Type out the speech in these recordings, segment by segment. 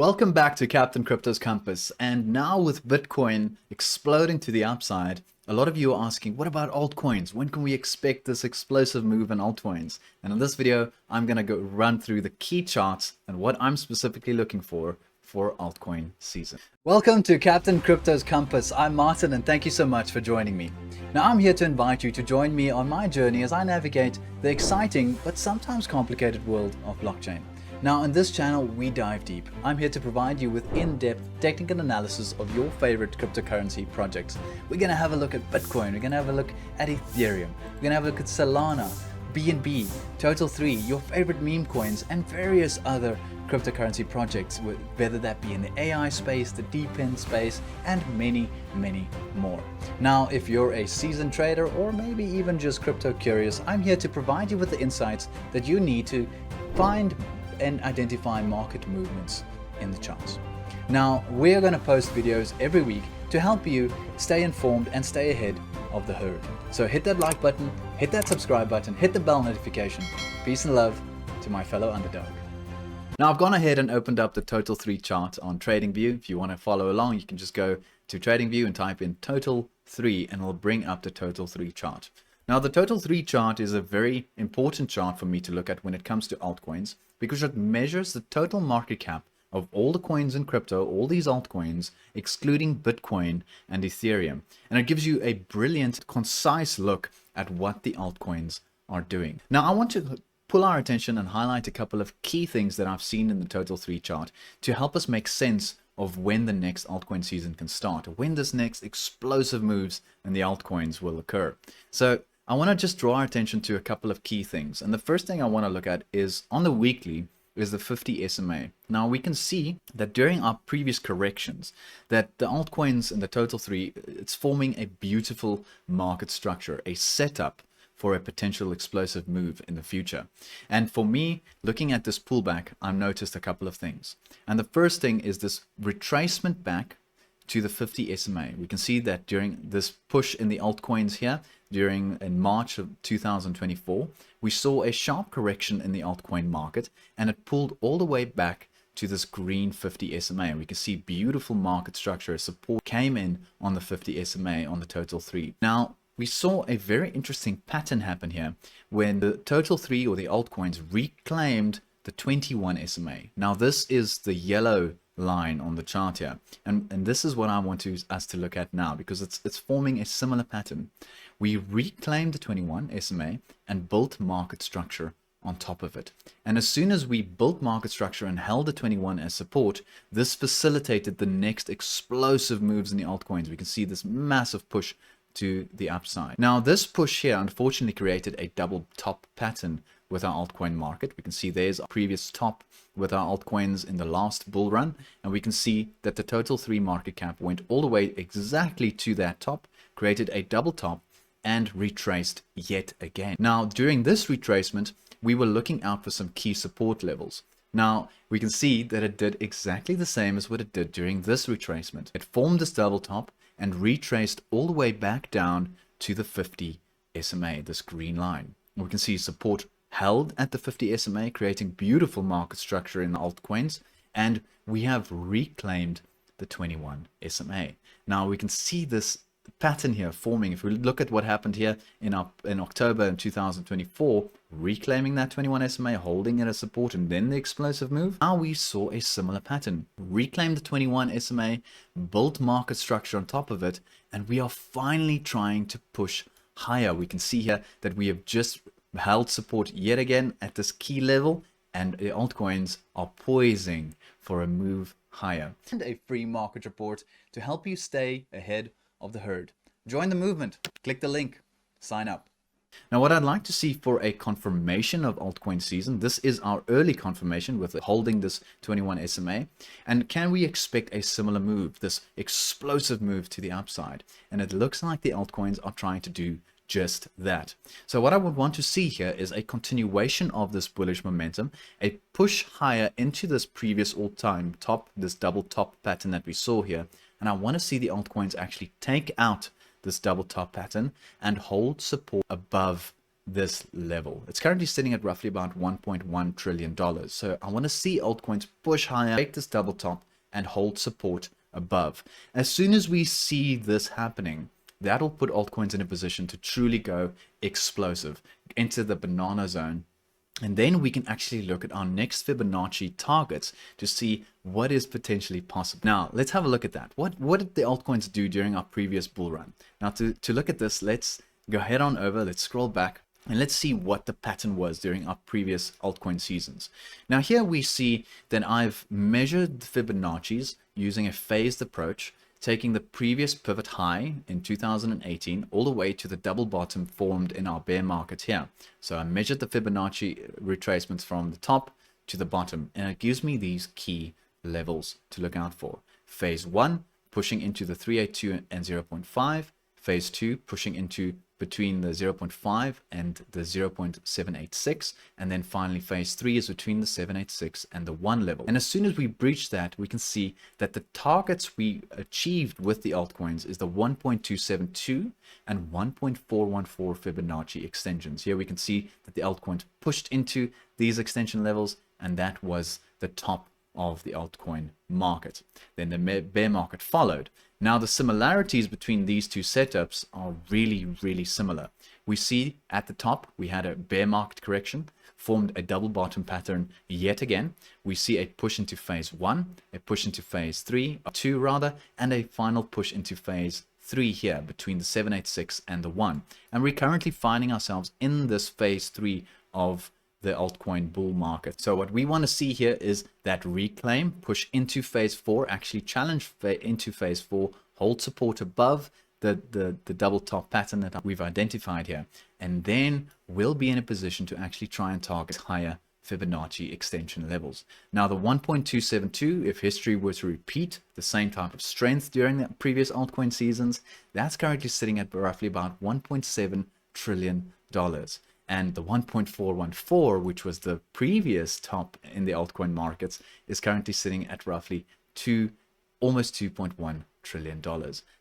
Welcome back to Captain Crypto's Compass, and now with Bitcoin exploding to the upside, a lot of you are asking, what about altcoins? When can we expect this explosive move in altcoins? And in this video, I'm going to go run through the key charts and what I'm specifically looking for altcoin season. Welcome to Captain Crypto's Compass. I'm Martin, and thank you so much for joining me. Now, I'm here to invite you to join me on my journey as I navigate the exciting but sometimes complicated world of blockchain. Now, in this channel, we dive deep. I'm here to provide you with in-depth technical analysis of your favorite cryptocurrency projects. We're going to have a look at Bitcoin, we're going to have a look at Ethereum, we're going to have a look at Solana, BNB, Total 3, your favorite meme coins, and various other cryptocurrency projects, whether that be in the AI space, the DePIN space, and many more. Now, if you're a seasoned trader or maybe even just crypto curious, I'm here to provide you with the insights that you need to find and identify market movements in the charts. Now, we're going to post videos every week to help you stay informed and stay ahead of the herd. So hit that like button, hit that subscribe button, hit the bell notification. Peace and love to my fellow underdog. Now, I've gone ahead and opened up the Total 3 chart on TradingView. If you want to follow along, you can just go to TradingView and type in Total 3 and it'll bring up the Total 3 chart. Now, the Total 3 chart is a very important chart for me to look at when it comes to altcoins, because it measures the total market cap of all the coins in crypto, all these altcoins, excluding Bitcoin and Ethereum. And it gives you a brilliant, concise look at what the altcoins are doing. Now, I want to pull our attention and highlight a couple of key things that I've seen in the Total 3 chart to help us make sense of when the next altcoin season can start, or when this next explosive moves in the altcoins will occur. So I want to just draw our attention to a couple of key things. And the first thing I want to look at is on the weekly is the 50 SMA. Now we can see that during our previous corrections that the altcoins in the Total 3, it's forming a beautiful market structure, a setup for a potential explosive move in the future. And for me, looking at this pullback, I've noticed a couple of things. And the first thing is this retracement back to the 50 SMA. We can see that during this push in the altcoins here, in March of 2024, we saw a sharp correction in the altcoin market, and it pulled all the way back to this green 50 SMA. And we can see beautiful market structure support came in on the 50 SMA on the Total 3. Now, we saw a very interesting pattern happen here when the Total 3 or the altcoins reclaimed the 21 SMA. Now, this is the yellow line on the chart here, and this is what I want us to look at now, because it's forming a similar pattern. We reclaimed the 21 SMA and built market structure on top of it, and as soon as we built market structure and held the 21 as support, this facilitated the next explosive moves in the altcoins. We can see this massive push to the upside. Now, this push here unfortunately created a double top pattern with our altcoin market. We can see there's a previous top with our altcoins in the last bull run, and we can see that the Total 3 market cap went all the way exactly to that top, created a double top, and retraced yet again. Now, during this retracement, we were looking out for some key support levels. Now, we can see that it did exactly the same as what it did during this retracement. It formed this double top and retraced all the way back down to the 50 SMA, this green line. We can see support held at the 50 SMA, creating beautiful market structure in the altcoins, and we have reclaimed the 21 SMA. Now we can see this pattern here forming. If we look at what happened here in October in 2024, reclaiming that 21 SMA, holding it as support, and then the explosive move. Now we saw a similar pattern. Reclaim the 21 SMA, built market structure on top of it, and we are finally trying to push higher. We can see here that we have just held support yet again at this key level, and the altcoins are poising for a move higher. And a free market report to help you stay ahead of the herd. Join the movement. Click the link. Sign up. Now, what I'd like to see for a confirmation of altcoin season, this is our early confirmation with holding this 21 SMA. And can we expect a similar move, this explosive move to the upside? And it looks like the altcoins are trying to do just that. So what I would want to see here is a continuation of this bullish momentum, a push higher into this previous all-time top, this double top pattern that we saw here. And I want to see the altcoins actually take out this double top pattern and hold support above this level. It's currently sitting at roughly about $1.1 trillion. So I want to see altcoins push higher, break this double top, and hold support above. As soon as we see this happening, that'll put altcoins in a position to truly go explosive, enter the banana zone. And then we can actually look at our next Fibonacci targets to see what is potentially possible. Now, let's have a look at that. What did the altcoins do during our previous bull run? Now, to look at this, let's go head on over, let's scroll back, and let's see what the pattern was during our previous altcoin seasons. Now, here we see that I've measured the Fibonacci's using a phased approach, taking the previous pivot high in 2018 all the way to the double bottom formed in our bear market here. So I measured the Fibonacci retracements from the top to the bottom, and it gives me these key levels to look out for. Phase 1 pushing into the 382 and 0.5, phase 2 pushing into between the 0.5 and the 0.786, and then finally phase 3 is between the 786 and the 1 level. And as soon as we breach that, we can see that the targets we achieved with the altcoins is the 1.272 and 1.414 Fibonacci extensions. Here we can see that the altcoins pushed into these extension levels, and that was the top of the altcoin market. Then the bear market followed. Now the similarities between these two setups are really similar. We see at the top we had a bear market correction, formed a double bottom pattern yet again. We see a push into phase 1, a push into phase 2 rather, and a final push into phase 3 here between the 786 and the 1. And we're currently finding ourselves in this phase 3 of the altcoin bull market. So what we want to see here is that reclaim, push into phase 4, actually challenge into phase 4, hold support above the double top pattern that we've identified here, and then we'll be in a position to actually try and target higher Fibonacci extension levels. Now the 1.272, if history were to repeat the same type of strength during the previous altcoin seasons, that's currently sitting at roughly about $1.7 trillion. And the 1.414, which was the previous top in the altcoin markets, is currently sitting at roughly almost $2.1 trillion.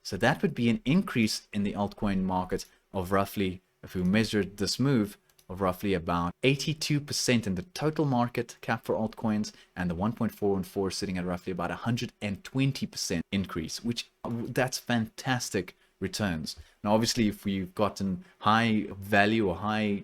So that would be an increase in the altcoin market of roughly, if we measured this move, of roughly about 82% in the total market cap for altcoins, and the 1.414 sitting at roughly about 120% increase, which that's fantastic returns. Now obviously if we've gotten high value or high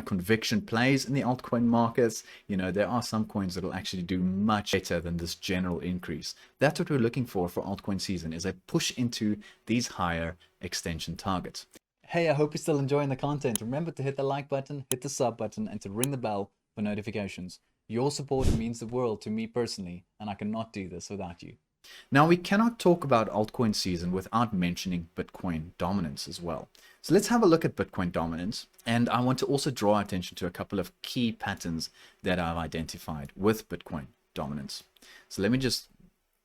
conviction plays in the altcoin markets, you know, there are some coins that will actually do much better than this general increase. That's what we're looking for altcoin season, is a push into these higher extension targets. Hey, I hope you're still enjoying the content. Remember to hit the like button, hit the sub button, and to ring the bell for notifications. Your support means the world to me personally, and I cannot do this without you. Now, we cannot talk about altcoin season without mentioning Bitcoin dominance as well. So let's have a look at Bitcoin dominance. And I want to also draw attention to a couple of key patterns that I've identified with Bitcoin dominance. So let me just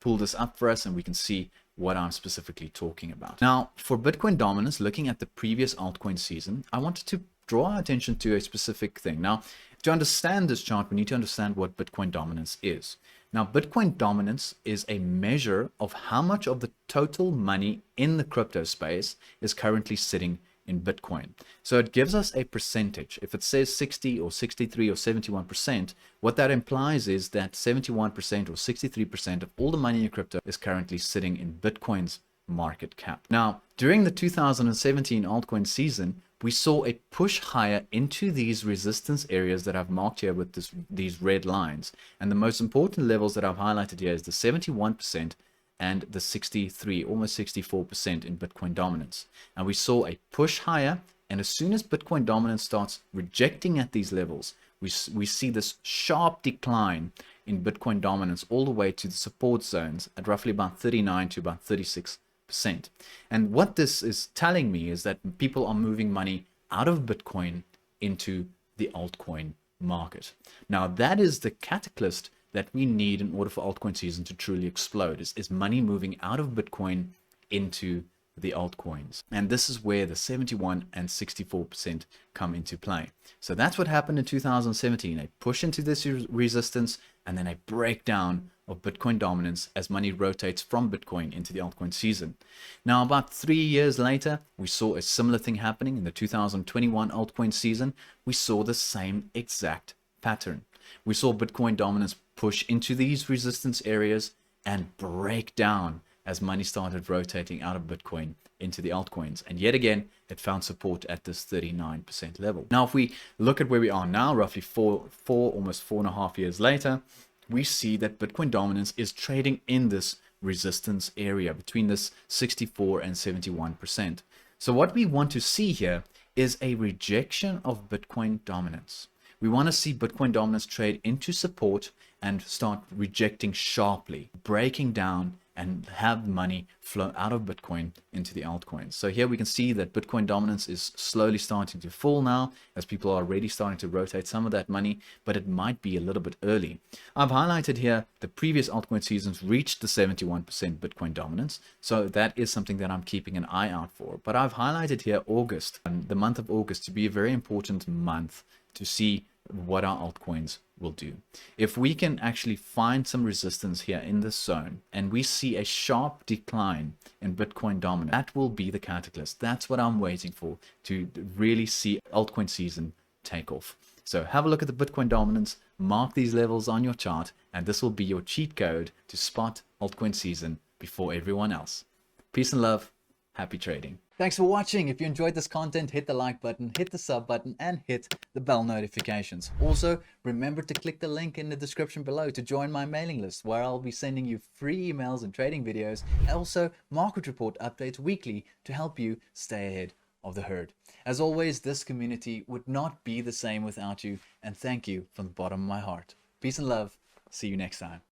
pull this up for us and we can see what I'm specifically talking about. Now, for Bitcoin dominance, looking at the previous altcoin season, I wanted to draw attention to a specific thing. Now, to understand this chart, we need to understand what Bitcoin dominance is. Now, Bitcoin dominance is a measure of how much of the total money in the crypto space is currently sitting in Bitcoin. So it gives us a percentage. If it says 60 or 63 or 71%, what that implies is that 71% or 63% of all the money in crypto is currently sitting in Bitcoin's market cap. Now, during the 2017 altcoin season, we saw a push higher into these resistance areas that I've marked here with these red lines. And the most important levels that I've highlighted here is the 71% and the 63, almost 64% in Bitcoin dominance. And we saw a push higher, and as soon as Bitcoin dominance starts rejecting at these levels, we see this sharp decline in Bitcoin dominance all the way to the support zones at roughly about 39 to about 36%. And what this is telling me is that people are moving money out of Bitcoin into the altcoin market. Now, that is the catalyst that we need in order for altcoin season to truly explode, is money moving out of Bitcoin into the altcoins. And this is where the 71 and 64% come into play. So that's what happened in 2017, a push into this resistance and then a breakdown of Bitcoin dominance as money rotates from Bitcoin into the altcoin season. Now, about 3 years later, we saw a similar thing happening in the 2021 altcoin season. We saw the same exact pattern. We saw Bitcoin dominance push into these resistance areas and break down as money started rotating out of Bitcoin into the altcoins. And yet again, it found support at this 39% level. Now, if we look at where we are now, roughly almost 4.5 years later, we see that Bitcoin dominance is trading in this resistance area between this 64 and 71%. So what we want to see here is a rejection of Bitcoin dominance. We want to see Bitcoin dominance trade into support and start rejecting sharply, breaking down, and have money flow out of Bitcoin into the altcoins. So here we can see that Bitcoin dominance is slowly starting to fall now as people are already starting to rotate some of that money, but it might be a little bit early. I've highlighted here the previous altcoin seasons reached the 71% Bitcoin dominance. So that is something that I'm keeping an eye out for. But I've highlighted here August, and the month of August, to be a very important month to see what our altcoins will do. If we can actually find some resistance here in this zone and we see a sharp decline in Bitcoin dominance, that will be the catalyst. That's what I'm waiting for to really see altcoin season take off. So have a look at the Bitcoin dominance, mark these levels on your chart, and this will be your cheat code to spot altcoin season before everyone else. Peace and love. Happy trading. Thanks for watching. If you enjoyed this content, hit the like button, hit the sub button, and hit the bell notifications. Also, remember to click the link in the description below to join my mailing list, where I'll be sending you free emails and trading videos, and also market report updates weekly to help you stay ahead of the herd. As always, this community would not be the same without you, and thank you from the bottom of my heart. Peace and love. See you next time.